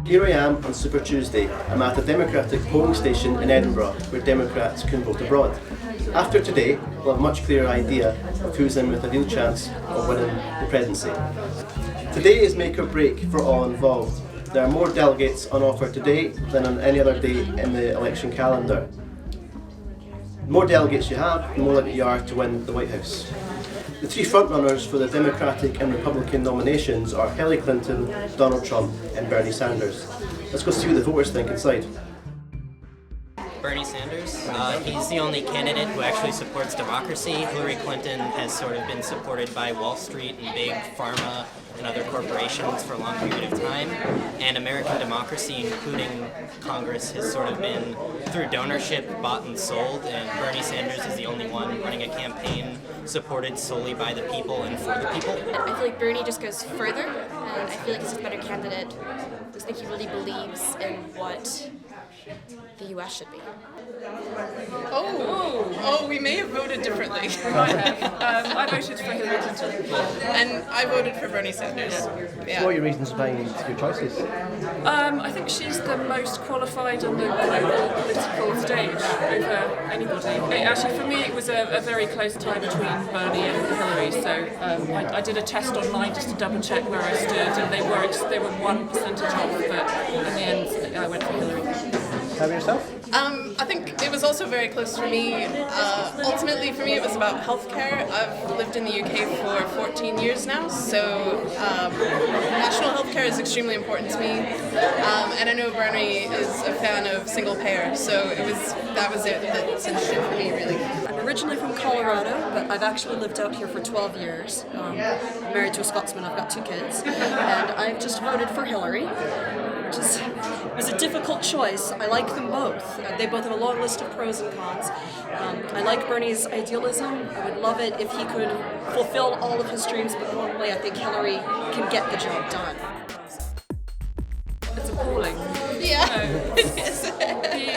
Here I am on Super Tuesday. I'm at a Democratic polling station in Edinburgh where Democrats can vote abroad. After today, we'll have a much clearer idea of who's in with a real chance of winning the presidency. Today is make or break for all involved. There are more delegates on offer today than on any other day in the election calendar. The more delegates you have, the more likely you are to win the White House. The three frontrunners for the Democratic and Republican nominations are Hillary Clinton, Donald Trump and Bernie Sanders. Let's go see what the voters think inside. Bernie Sanders. He's the only candidate who actually supports democracy. Hillary Clinton has sort of been supported by Wall Street and big pharma and other corporations for a long period of time. And American democracy, including Congress, has sort of been through donorship bought and sold, and Bernie Sanders is the only one running a campaign supported solely by the people and for the people. I feel like Bernie just goes further, and I feel like he's a better candidate. I just think he really believes in what the U.S. should be. Oh, we may have voted differently. I have. I voted for Hillary Clinton, and I voted for Bernie Sanders. Yeah. What are your reasons behind your choices? I think she's the most qualified on the global political stage over anybody. Actually, for me, it was a very close tie between Bernie and Hillary. So I did a test online just to double check where I stood, and they were 1% off. But in the end, I went for Hillary. How about yourself? I think it was also very close for me. Ultimately, for me, it was about healthcare. I've lived in the UK for 14 years now, so national healthcare is extremely important to me. And I know Bernie is a fan of single payer, so that was it that cinched it for me, really. I'm originally from Colorado, but I've actually lived out here for 12 years. I'm married to a Scotsman, I've got 2 kids, and I've just voted for Hillary. It was a difficult choice. I like them both. They both have a long list of pros and cons. I like Bernie's idealism. I would love it if he could fulfill all of his dreams, but normally I think Hillary can get the job done. It's appalling. Yeah.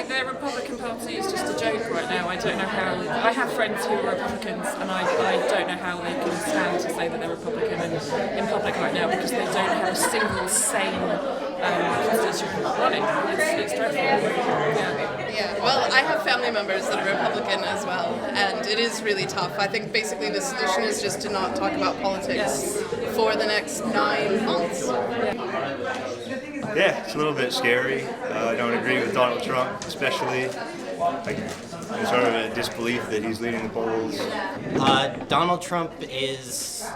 The Republican Party is just a joke right now. I don't know how. I have friends who are Republicans, and I don't know how they can stand to say that they're Republican in public right now because they don't have a single sane constituent running. It's dreadful. Yeah. Well, I have family members that are Republican as well, and it is really tough. I think basically the solution is just to not talk about politics for the next 9 months. Yeah, it's a little bit scary. I don't agree with Donald Trump, especially. There's sort of a disbelief that he's leading the polls. Donald Trump is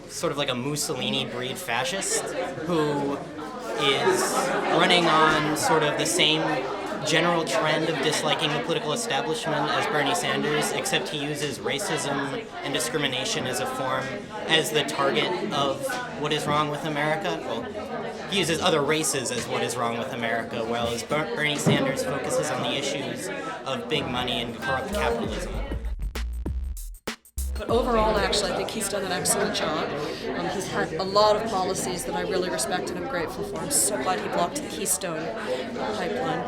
sort of like a Mussolini breed fascist who is running on sort of the same general trend of disliking the political establishment as Bernie Sanders, except he uses racism and discrimination as the target of what is wrong with America. Well, he uses other races as what is wrong with America, whereas Bernie Sanders focuses on the issues of big money and corrupt capitalism. But overall, actually, I think he's done an excellent job. He's had a lot of policies that I really respect and I'm grateful for. I'm so glad he blocked the Keystone pipeline.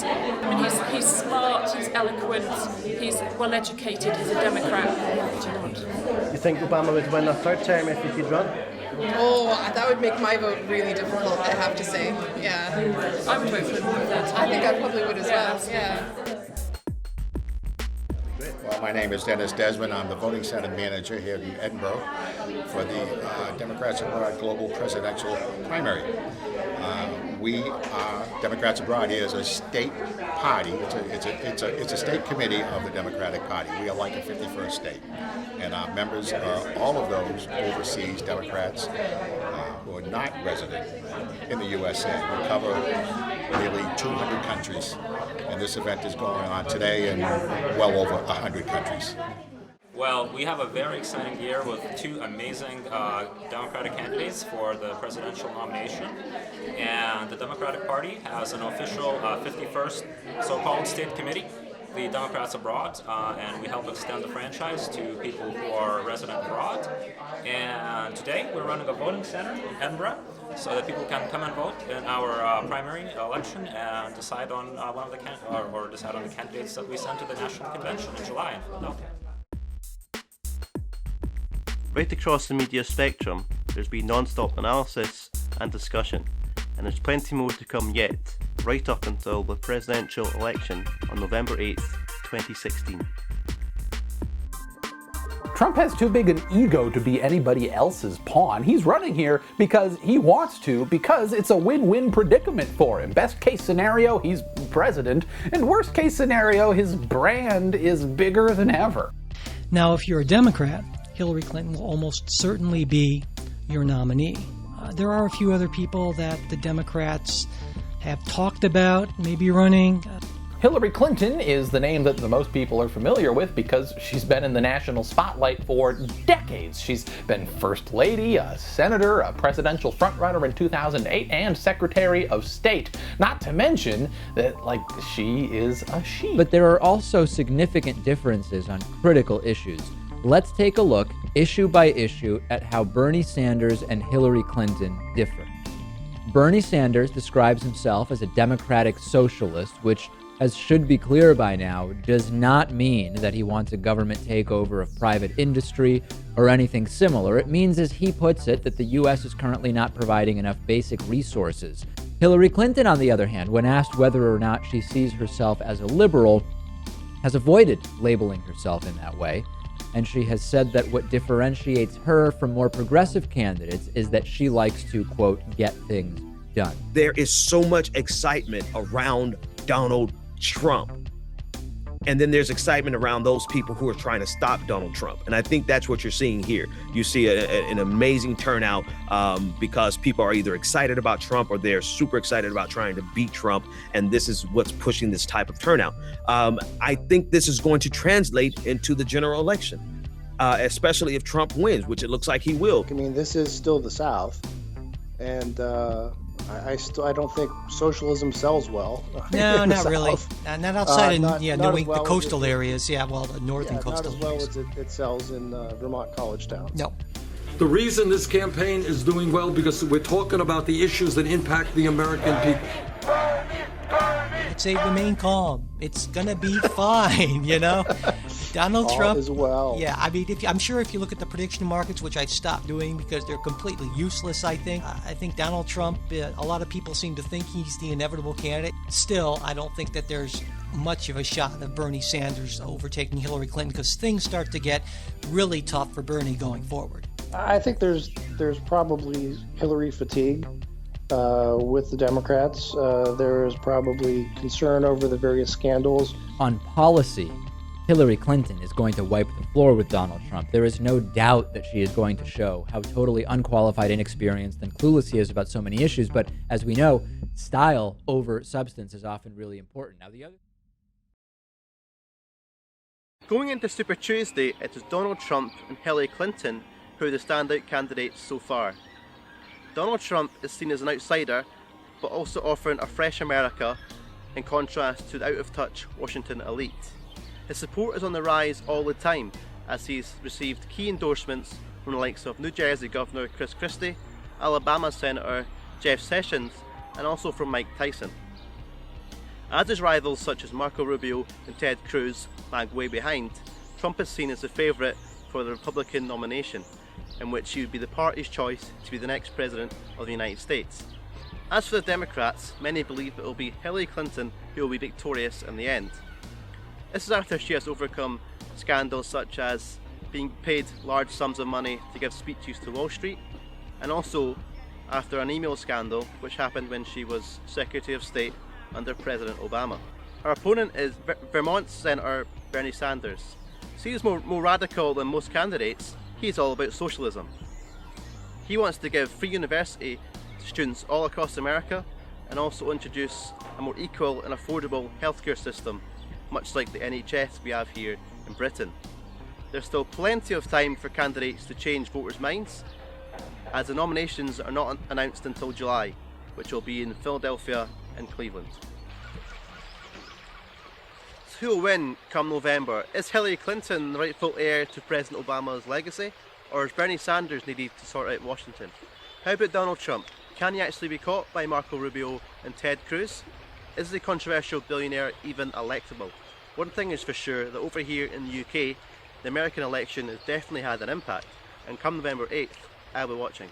I mean, he's smart, he's eloquent, he's well-educated, he's a Democrat. What do you want? You think Obama would win a third term if he could run? Oh, that would make my vote really difficult, I have to say. Yeah. I would vote for him. I think I probably would as well. Yeah. Well, my name is Dennis Desmond. I'm the voting center manager here in Edinburgh for the Democrats Abroad Global Presidential Primary. We are Democrats Abroad here is a state party. It's a state committee of the Democratic Party. We are like a 51st state, and our members are all of those overseas Democrats who are not resident in the USA. We cover nearly 200 countries, and this event is going on today in well over 100 countries. Well, we have a very exciting year with 2 amazing Democratic candidates for the presidential nomination. And the Democratic Party has an official 51st so-called state committee, the Democrats Abroad, and we help extend the franchise to people who are resident abroad. And today we're running a voting center in Edinburgh so that people can come and vote in our primary election and decide on decide on the candidates that we send to the National Convention in July in Philadelphia. Right across the media spectrum, there's been non-stop analysis and discussion, and there's plenty more to come yet, right up until the presidential election on November 8th, 2016. Trump has too big an ego to be anybody else's pawn. He's running here because he wants to, because it's a win-win predicament for him. Best case scenario, he's president, and worst case scenario, his brand is bigger than ever. Now, if you're a Democrat, Hillary Clinton will almost certainly be your nominee. There are a few other people that the Democrats have talked about maybe running. Hillary Clinton is the name that the most people are familiar with because she's been in the national spotlight for decades. She's been First Lady, a senator, a presidential frontrunner in 2008, and Secretary of State. Not to mention that, she is a she. But there are also significant differences on critical issues. Let's take a look, issue by issue, at how Bernie Sanders and Hillary Clinton differ. Bernie Sanders describes himself as a democratic socialist, which, as should be clear by now, does not mean that he wants a government takeover of private industry or anything similar. It means, as he puts it, that the U.S. is currently not providing enough basic resources. Hillary Clinton, on the other hand, when asked whether or not she sees herself as a liberal, has avoided labeling herself in that way. And she has said that what differentiates her from more progressive candidates is that she likes to, quote, get things done. There is so much excitement around Donald Trump. And then there's excitement around those people who are trying to stop Donald Trump. And I think that's what you're seeing here. You see an amazing turnout because people are either excited about Trump or they're super excited about trying to beat Trump. And this is what's pushing this type of turnout. I think this is going to translate into the general election, especially if Trump wins, which it looks like he will. I mean, this is still the South. And I don't think socialism sells well. No, not really. Not outside not the coastal areas. Yeah, well, the northern coastal not as well areas. as it sells in Vermont college towns. No. The reason this campaign is doing well because we're talking about the issues that impact the American people. Say remain calm. It's gonna be fine, Donald All Trump. is well. Yeah, I mean, I'm sure if you look at the prediction markets, which I've stopped doing because they're completely useless, I think Donald Trump, a lot of people seem to think he's the inevitable candidate. Still, I don't think that there's much of a shot of Bernie Sanders overtaking Hillary Clinton because things start to get really tough for Bernie going forward. I think there's probably Hillary fatigue with the Democrats. There's probably concern over the various scandals. On policy, Hillary Clinton is going to wipe the floor with Donald Trump. There is no doubt that she is going to show how totally unqualified, inexperienced, and clueless he is about so many issues. But as we know, style over substance is often really important. Now, the other... Going into Super Tuesday, it is Donald Trump and Hillary Clinton who are the standout candidates so far. Donald Trump is seen as an outsider, but also offering a fresh America in contrast to the out-of-touch Washington elite. His support is on the rise all the time, as he's received key endorsements from the likes of New Jersey Governor Chris Christie, Alabama Senator Jeff Sessions, and also from Mike Tyson. As his rivals such as Marco Rubio and Ted Cruz lag way behind, Trump is seen as the favourite for the Republican nomination, in which he would be the party's choice to be the next president of the United States. As for the Democrats, many believe it will be Hillary Clinton who will be victorious in the end. This is after she has overcome scandals such as being paid large sums of money to give speeches to Wall Street, and also after an email scandal which happened when she was Secretary of State under President Obama. Her opponent is Vermont Senator Bernie Sanders. See, he's more radical than most candidates. He's all about socialism. He wants to give free university to students all across America and also introduce a more equal and affordable healthcare system, much like the NHS we have here in Britain. There's still plenty of time for candidates to change voters' minds, as the nominations are not announced until July, which will be in Philadelphia and Cleveland. So who will win come November? Is Hillary Clinton the rightful heir to President Obama's legacy, or is Bernie Sanders needed to sort out Washington? How about Donald Trump? Can he actually be caught by Marco Rubio and Ted Cruz? Is the controversial billionaire even electable? One thing is for sure, that over here in the UK, the American election has definitely had an impact, and come November 8th, I'll be watching.